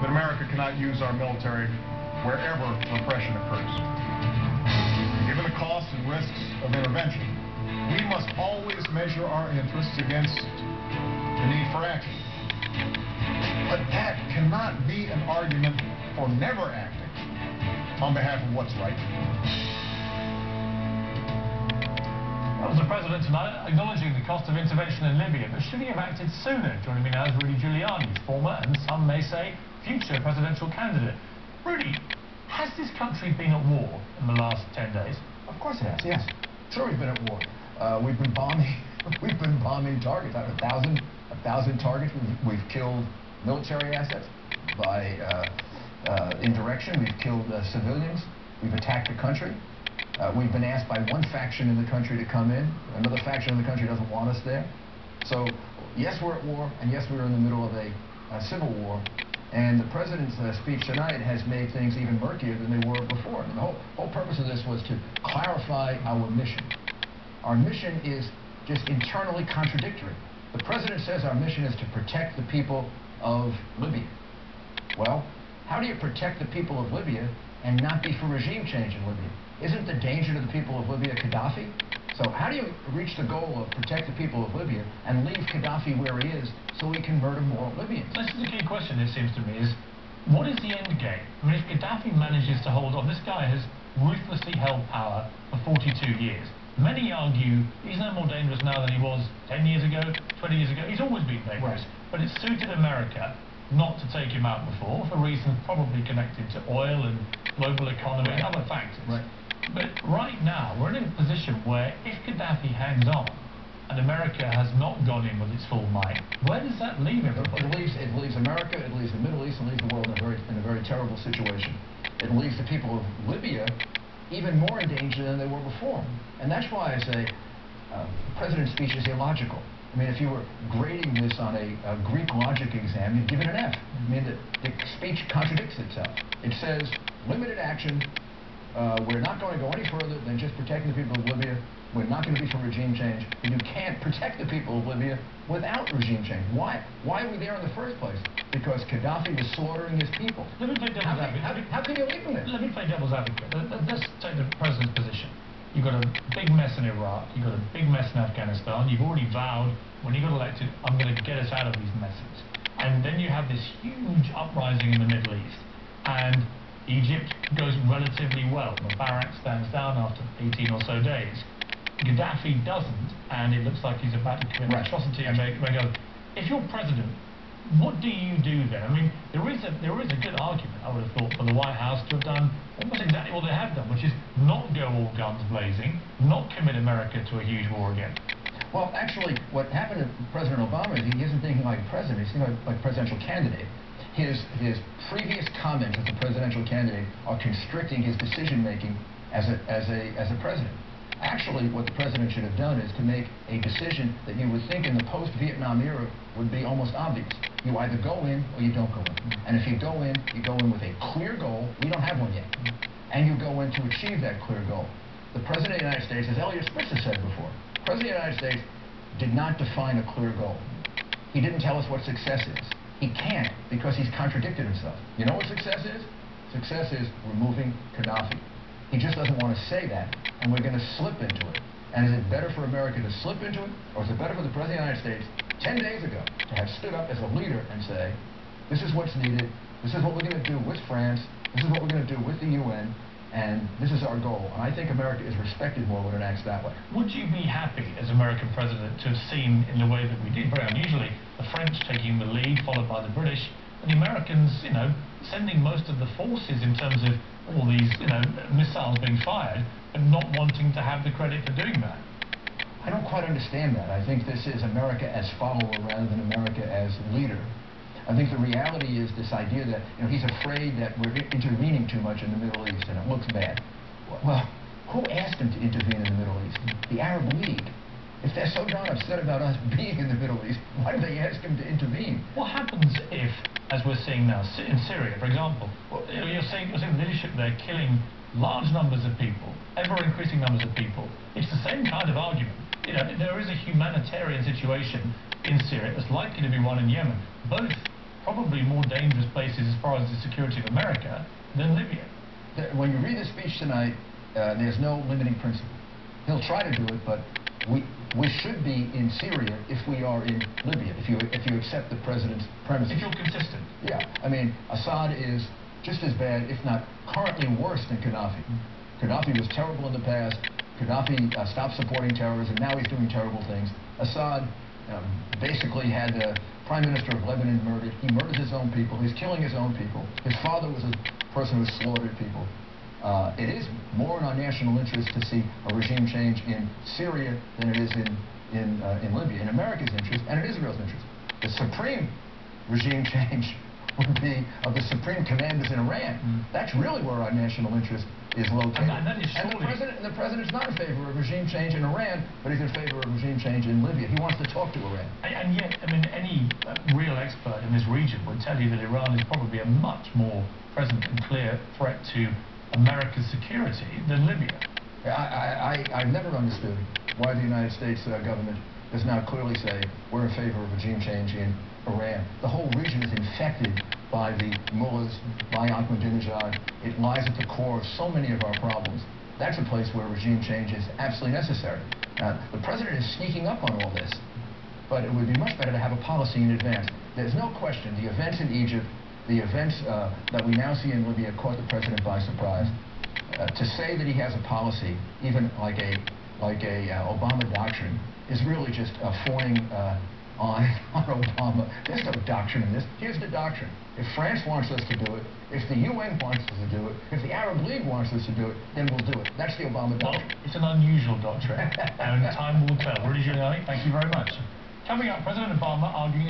that America cannot use our military wherever repression occurs. Given the costs and risks of intervention, we must always measure our interests against the need for action. But that cannot be an argument for never acting on behalf of what's right. That was the President tonight acknowledging the cost of intervention in Libya, but should he have acted sooner? Joining me now is Rudy Giuliani, former and some may say future presidential candidate. Rudy, has this country been at war in the last 10 days? Of course it has, yes. Sure, we've been at war. We've been bombing targets. Out of 1,000 targets, we've killed military assets by indirection. We've killed civilians. We've attacked the country. We've been asked by one faction in the country to come in. Another faction in the country doesn't want us there. So, yes, we're at war, and yes, we're in the middle of a civil war. And the President's speech tonight has made things even murkier than they were before. And the whole purpose of this was to clarify our mission. Our mission is just internally contradictory. The President says our mission is to protect the people of Libya. Well, how do you protect the people of Libya and not be for regime change in Libya? Isn't the danger to the people of Libya Gaddafi? So how do you reach the goal of protect the people of Libya and leave Gaddafi where he is so we can murder more Libyans? This is the key question, it seems to me, is what is the end game? I mean, if Gaddafi manages to hold on, this guy has ruthlessly held power for 42 years. Many argue he's no more dangerous now than he was 10 years ago, 20 years ago. He's always been dangerous. Right. But it suited America not to take him out before, for reasons probably connected to oil and global economy and other factors. Right. But right now, we're in a position where if Gaddafi hangs on, and America has not gone in with its full might, where does that leave everybody? It leaves America, it leaves the Middle East, and leaves the world in a very terrible situation. It leaves the people of Libya even more in danger than they were before. And that's why I say the President's speech is illogical. I mean, if you were grading this on a Greek logic exam, you'd give it an F. I mean, the speech contradicts itself. It says, limited action, we're not going to go any further than just protecting the people of Libya. We're not going to be for regime change. And you can't protect the people of Libya without regime change. Why? Why are we there in the first place? Because Gaddafi was slaughtering his people. Let me play devil's advocate. How can you leave him there? Let me play devil's advocate. Let's take the President's position. You've got a big mess in Iraq. You've got a big mess in Afghanistan. You've already vowed, when you got elected, I'm going to get us out of these messes. And then you have this huge uprising in the Middle East. And Egypt goes relatively well. Mubarak stands down after 18 or so days. Gaddafi doesn't, and it looks like he's about to commit an atrocity and make go. If you're president, what do you do then? I mean, there is a good argument, I would have thought, for the White House to have done almost exactly what they have done, which is not go all guns blazing, not commit America to a huge war again. Well, actually, what happened to President Obama is he isn't thinking like a president, he's thinking like a presidential candidate. His previous comments as a presidential candidate are constricting his decision-making as a president. Actually, what the President should have done is to make a decision that you would think in the post-Vietnam era would be almost obvious. You either go in or you don't go in. And if you go in with a clear goal. We don't have one yet. And you go in to achieve that clear goal. The President of the United States, as Eliot Spitzer said before, the President of the United States did not define a clear goal. He didn't tell us what success is. He can't because he's contradicted himself. You know what success is? Success is removing Gaddafi. He just doesn't want to say that, and we're going to slip into it. And is it better for America to slip into it, or is it better for the President of the United States 10 days ago to have stood up as a leader and say, this is what's needed, this is what we're going to do with France, this is what we're going to do with the UN, and this is our goal. And I think America is respected more when it acts that way. Would you be happy as American president to have seen, in the way that we did, very unusually, the French taking the lead, followed by the British, and the Americans, you know, sending most of the forces in terms of all these, you know, missiles being fired, but not wanting to have the credit for doing that? I don't quite understand that. I think this is America as follower rather than America as leader. I think the reality is this idea that, you know, he's afraid that we're intervening too much in the Middle East and it looks bad. Well, who asked him to intervene in the Middle East? The Arab League. If they're so darn upset about us being in the Middle East, why do they ask him to intervene? What happens if, as we're seeing now in Syria, for example, you're seeing leadership there killing large numbers of people, ever-increasing numbers of people? It's the same kind of argument. You know, there is a humanitarian situation in Syria that's likely to be one in Yemen. Both probably more dangerous places as far as the security of America than Libya. When you read the speech tonight, there's no limiting principle. He'll try to do it, but we should be in Syria if we are in Libya, if you accept the president's premises. If you're consistent. Yeah, I mean, Assad is just as bad, if not currently worse than Gaddafi. Gaddafi was terrible in the past. Gaddafi stopped supporting terrorism. Now he's doing terrible things. Assad basically had the prime minister of Lebanon murdered. He murders his own people. He's killing his own people. His father was a person who slaughtered people. It is more in our national interest to see a regime change in Syria than it is in Libya, in America's interest and in Israel's interest. The supreme regime change would be of the supreme commanders in Iran. That's really where our national interest is located. And that is and the president's not in favor of regime change in Iran, but he's in favor of regime change in Libya. He wants to talk to Iran. And yet, I mean, any real expert in this region would tell you that Iran is probably a much more present and clear threat to America's security than Libya. I've never understood why the United States government does not clearly say we're in favor of regime change in Iran. The whole region is infected by the mullahs, by Ahmadinejad. It lies at the core of so many of our problems. That's a place where regime change is absolutely necessary. The president is sneaking up on all this, but it would be much better to have a policy in advance. There's no question the events in Egypt, the events that we now see in Libya caught the president by surprise. To say that he has a policy, even like a Obama doctrine, is really just fawning on Obama. There's no doctrine in this. Here's the doctrine. If France wants us to do it, if the UN wants us to do it, if the Arab League wants us to do it, then we'll do it. That's the Obama doctrine. Well, it's an unusual doctrine, and time will tell. Rudy Giuliani, thank you very much. Coming up, President Obama arguing